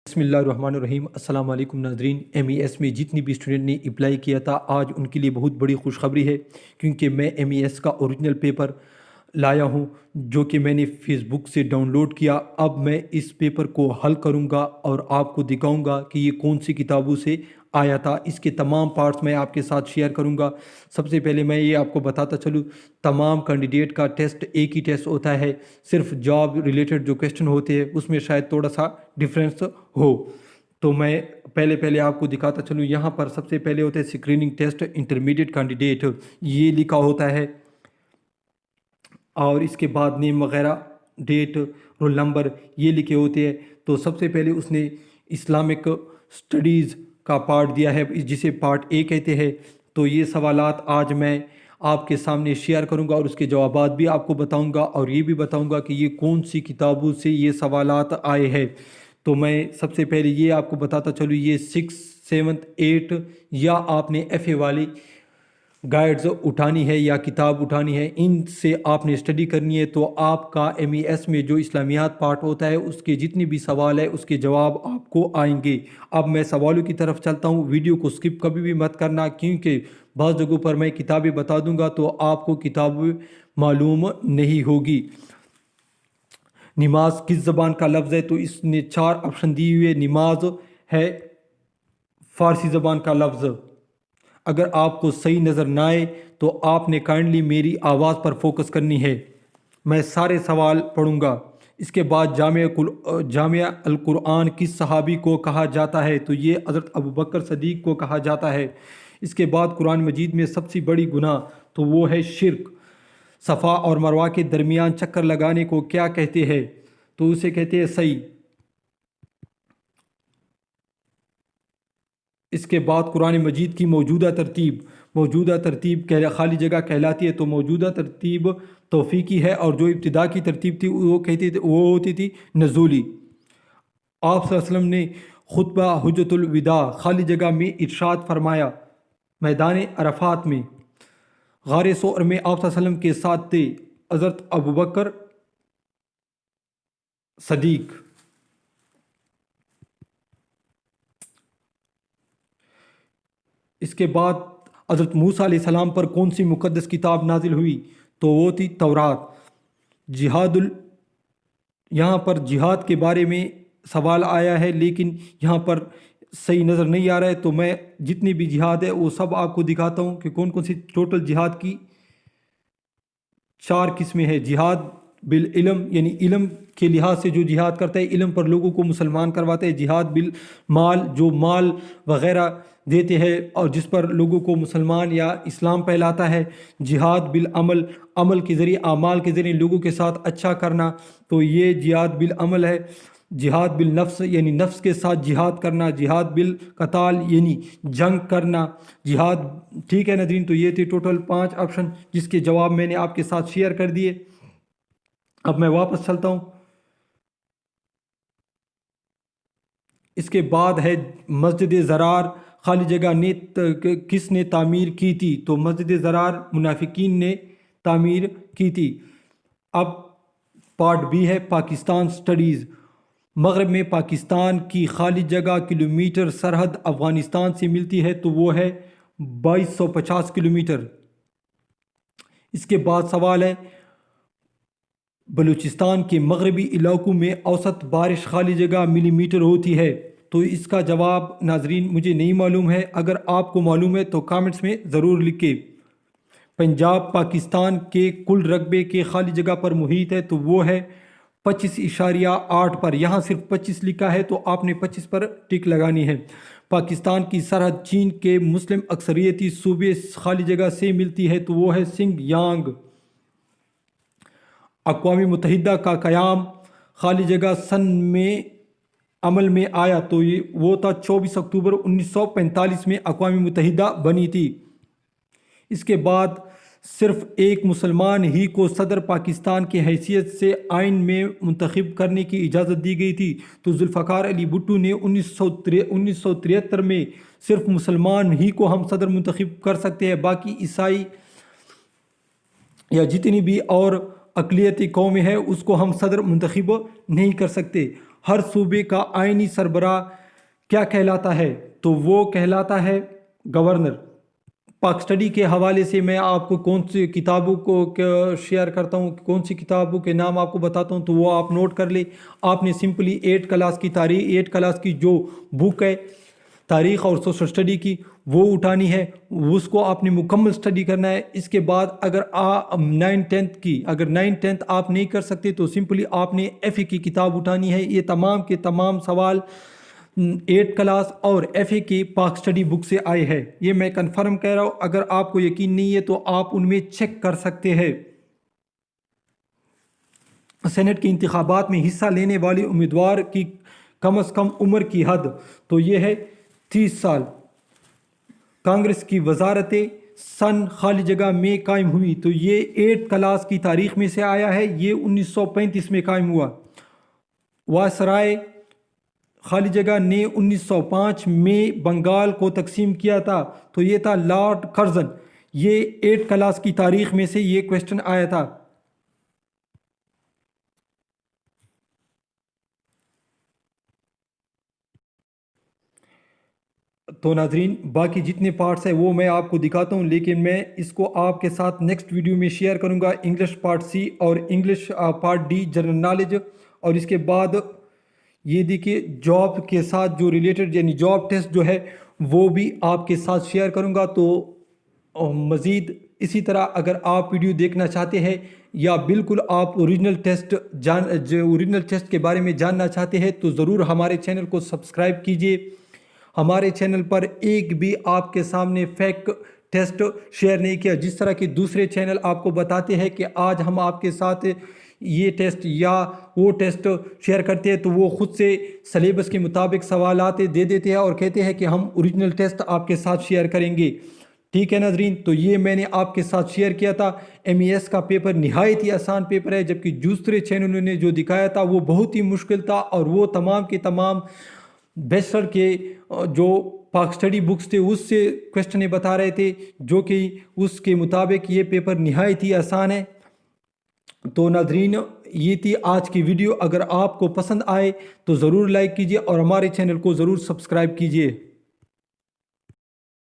بسم اللہ الرحمن الرحیم۔ السلام علیکم ناظرین۔ ایم ای ایس میں جتنی بھی اسٹوڈنٹ نے اپلائی کیا تھا آج ان کے لیے بہت بڑی خوشخبری ہے، کیونکہ میں ایم ای ایس کا اوریجنل پیپر لایا ہوں جو کہ میں نے فیس بک سے ڈاؤن لوڈ کیا۔ اب میں اس پیپر کو حل کروں گا اور آپ کو دکھاؤں گا کہ یہ کون سی کتابوں سے آیا تھا۔ اس کے تمام پارٹس میں آپ کے ساتھ شیئر کروں گا۔ سب سے پہلے میں یہ آپ کو بتاتا چلوں، تمام کینڈیڈیٹ کا ٹیسٹ ایک ہی ٹیسٹ ہوتا ہے، صرف جاب ریلیٹڈ جو کویسچن ہوتے ہیں اس میں شاید تھوڑا سا ڈفرینس ہو، تو میں پہلے آپ کو دکھاتا چلوں۔ یہاں پر سب سے پہلے ہوتا ہے اسکریننگ ٹیسٹ انٹرمیڈیٹ کینڈیڈیٹ، یہ لکھا ہوتا ہے، اور اس کے بعد نیم وغیرہ، ڈیٹ، رول نمبر یہ لکھے ہوتے ہیں۔ تو سب سے پہلے اس نے اسلامک اسٹڈیز کا پارٹ دیا ہے جسے پارٹ اے کہتے ہیں۔ تو یہ سوالات آج میں آپ کے سامنے شیئر کروں گا اور اس کے جوابات بھی آپ کو بتاؤں گا، اور یہ بھی بتاؤں گا کہ یہ کون سی کتابوں سے یہ سوالات آئے ہیں۔ تو میں سب سے پہلے یہ آپ کو بتاتا چلوں، یہ 6th 7th 8 یا آپ نے ایف اے والی گائیڈز اٹھانی ہے یا کتاب اٹھانی ہے، ان سے آپ نے اسٹڈی کرنی ہے۔ تو آپ کا ایم ای ایس میں جو اسلامیات پارٹ ہوتا ہے اس کے جتنی بھی سوال ہے اس کے جواب آپ کو آئیں گے۔ اب میں سوالوں کی طرف چلتا ہوں، ویڈیو کو سکپ کبھی بھی مت کرنا، کیونکہ بعض جگہوں پر میں کتابیں بتا دوں گا تو آپ کو کتاب معلوم نہیں ہوگی۔ نماز کس زبان کا لفظ ہے؟ تو اس نے 4 آپشن دی ہوئے۔ نماز ہے فارسی زبان کا لفظ۔ اگر آپ کو صحیح نظر نہ آئے تو آپ نے کائنڈلی میری آواز پر فوکس کرنی ہے۔ میں سارے سوال پڑھوں گا۔ اس کے بعد جامع القرآن کس صحابی کو کہا جاتا ہے؟ تو یہ حضرت ابوبکر صدیق کو کہا جاتا ہے۔ اس کے بعد قرآن مجید میں سب سے بڑی گناہ تو وہ ہے شرک۔ صفا اور مروہ کے درمیان چکر لگانے کو کیا کہتے ہیں؟ تو اسے کہتے ہیں سعی۔ اس کے بعد قرآن مجید کی موجودہ ترتیب خالی جگہ کہلاتی ہے۔ تو موجودہ ترتیب توفیقی ہے، اور جو ابتدا کی ترتیب تھی وہ ہوتی تھی نزولی۔ آپ صلی اللہ علیہ وسلم نے خطبہ حجۃ الوداع خالی جگہ میں ارشاد فرمایا، میدان عرفات میں۔ غار ثور میں آپ صلی اللہ علیہ وسلم کے ساتھ تھے حضرت ابوبکر صدیق۔ اس کے بعد حضرت موسیٰ علیہ السلام پر کون سی مقدس کتاب نازل ہوئی؟ تو وہ تھی تورات۔ یہاں پر جہاد کے بارے میں سوال آیا ہے، لیکن یہاں پر صحیح نظر نہیں آ رہا ہے، تو میں جتنی بھی جہاد ہے وہ سب آپ کو دکھاتا ہوں کہ کون کون سی ٹوٹل جہاد کی 4 قسمیں ہیں۔ جہاد بالعلم، یعنی علم کے لحاظ سے جو جہاد کرتا ہے، علم پر لوگوں کو مسلمان کرواتا ہے۔ جہاد بالمال، جو مال وغیرہ دیتے ہیں اور جس پر لوگوں کو مسلمان یا اسلام پہلاتا ہے۔ جہاد بالعمل، عمل کے ذریعے، اعمال کے ذریعے لوگوں کے ساتھ اچھا کرنا، تو یہ جہاد بالعمل ہے۔ جہاد بالنفس، یعنی نفس کے ساتھ جہاد کرنا۔ جہاد بالقتال، یعنی جنگ کرنا۔ جہاد، ٹھیک ہے ناظرین، تو یہ تھے ٹوٹل 5 آپشن جس کے جواب میں نے آپ کے ساتھ شیئر کر دیے۔ اب میں واپس چلتا ہوں۔ اس کے بعد ہے مسجد زرار خالی جگہ کس نے تعمیر کی تھی؟ تو مسجد زرار منافقین نے تعمیر کی تھی۔ اب پارٹ بی ہے پاکستان سٹڈیز۔ مغرب میں پاکستان کی خالی جگہ کلومیٹر سرحد افغانستان سے ملتی ہے، تو وہ ہے 2250 کلومیٹر۔ اس کے بعد سوال ہے بلوچستان کے مغربی علاقوں میں اوسط بارش خالی جگہ ملی میٹر ہوتی ہے؟ تو اس کا جواب ناظرین مجھے نہیں معلوم ہے، اگر آپ کو معلوم ہے تو کامنٹس میں ضرور لکھیں۔ پنجاب پاکستان کے کل رقبے کے خالی جگہ پر محیط ہے، تو وہ ہے 25.8 پر۔ یہاں صرف 25 لکھا ہے تو آپ نے 25 پر ٹک لگانی ہے۔ پاکستان کی سرحد چین کے مسلم اکثریتی صوبے خالی جگہ سے ملتی ہے، تو وہ ہے سنگ یانگ۔ اقوام متحدہ کا قیام خالی جگہ سن میں عمل میں آیا؟ تو وہ تھا 24 اکتوبر 1945 میں اقوام متحدہ بنی تھی۔ اس کے بعد صرف ایک مسلمان ہی کو صدر پاکستان کی حیثیت سے آئین میں منتخب کرنے کی اجازت دی گئی تھی، تو ذوالفقار علی بھٹو نے 1973 میں صرف مسلمان ہی کو ہم صدر منتخب کر سکتے ہیں، باقی عیسائی یا جتنی بھی اور اقلیتی قومیں ہیں اس کو ہم صدر منتخب نہیں کر سکتے۔ ہر صوبے کا آئینی سربراہ کیا کہلاتا ہے؟ تو وہ کہلاتا ہے گورنر۔ پاک اسٹڈی کے حوالے سے میں آپ کو کون سی کتابوں کو شیئر کرتا ہوں، کون سی کتابوں کے نام آپ کو بتاتا ہوں، تو وہ آپ نوٹ کر لیں۔ آپ نے سمپلی 8 کلاس کی تاریخ، 8 کلاس کی جو بک ہے تاریخ اور سوشل اسٹڈی کی، وہ اٹھانی ہے، اس کو آپ نے مکمل اسٹڈی کرنا ہے۔ اس کے بعد اگر 9 10 کی، اگر 9 10 آپ نہیں کر سکتے تو سمپلی آپ نے ایف اے کی کتاب اٹھانی ہے۔ یہ تمام کے تمام سوال 8 کلاس اور ایف اے کی پاک اسٹڈی بک سے آئے ہیں، یہ میں کنفرم کہہ رہا ہوں۔ اگر آپ کو یقین نہیں ہے تو آپ ان میں چیک کر سکتے ہیں۔ سینٹ کے انتخابات میں حصہ لینے والے امیدوار کی کم از کم عمر کی حد تو یہ ہے 30 سال۔ کانگریس کی وزارت سن خالی جگہ میں قائم ہوئی تو یہ 8 کلاس کی تاریخ میں سے آیا ہے، یہ 1935 میں قائم ہوا۔ وائسرائے خالی جگہ نے 1905 میں بنگال کو تقسیم کیا تھا تو یہ تھا لارڈ کرزن۔ یہ 8 کلاس کی تاریخ میں سے یہ کویسچن آیا تھا۔ تو ناظرین باقی جتنے پارٹس ہیں وہ میں آپ کو دکھاتا ہوں، لیکن میں اس کو آپ کے ساتھ نیکسٹ ویڈیو میں شیئر کروں گا۔ انگلش پارٹ سی اور English part D general knowledge, اور اس کے بعد یہ دیکھیے جاب کے ساتھ جو ریلیٹڈ یعنی جاب ٹیسٹ جو ہے وہ بھی آپ کے ساتھ شیئر کروں گا۔ تو مزید اسی طرح اگر آپ ویڈیو دیکھنا چاہتے ہیں یا بالکل آپ اوریجنل ٹیسٹ کے بارے میں جاننا چاہتے ہیں تو ضرور ہمارے چینل کو سبسکرائب کیجئے۔ ہمارے چینل پر ایک بھی آپ کے سامنے فیک ٹیسٹ شیئر نہیں کیا، جس طرح کہ دوسرے چینل آپ کو بتاتے ہیں کہ آج ہم آپ کے ساتھ یہ ٹیسٹ یا وہ ٹیسٹ شیئر کرتے ہیں، تو وہ خود سے سلیبس کے مطابق سوالات دے دیتے ہیں اور کہتے ہیں کہ ہم اوریجنل ٹیسٹ آپ کے ساتھ شیئر کریں گے۔ ٹھیک ہے ناظرین، تو یہ میں نے آپ کے ساتھ شیئر کیا تھا۔ MES کا پیپر نہایت ہی آسان پیپر ہے، جبکہ دوسرے چینلوں نے جو دکھایا تھا وہ بہت ہی مشکل تھا، اور وہ تمام کے تمام بیچلر کے جو پاک اسٹڈی بکس تھے اس سے کویسچنیں بتا رہے تھے، جو کہ اس کے مطابق یہ پیپر نہایت ہی آسان ہے۔ تو ناظرین یہ تھی آج کی ویڈیو، اگر آپ کو پسند آئے تو ضرور لائک کیجئے اور ہمارے چینل کو ضرور سبسکرائب کیجئے۔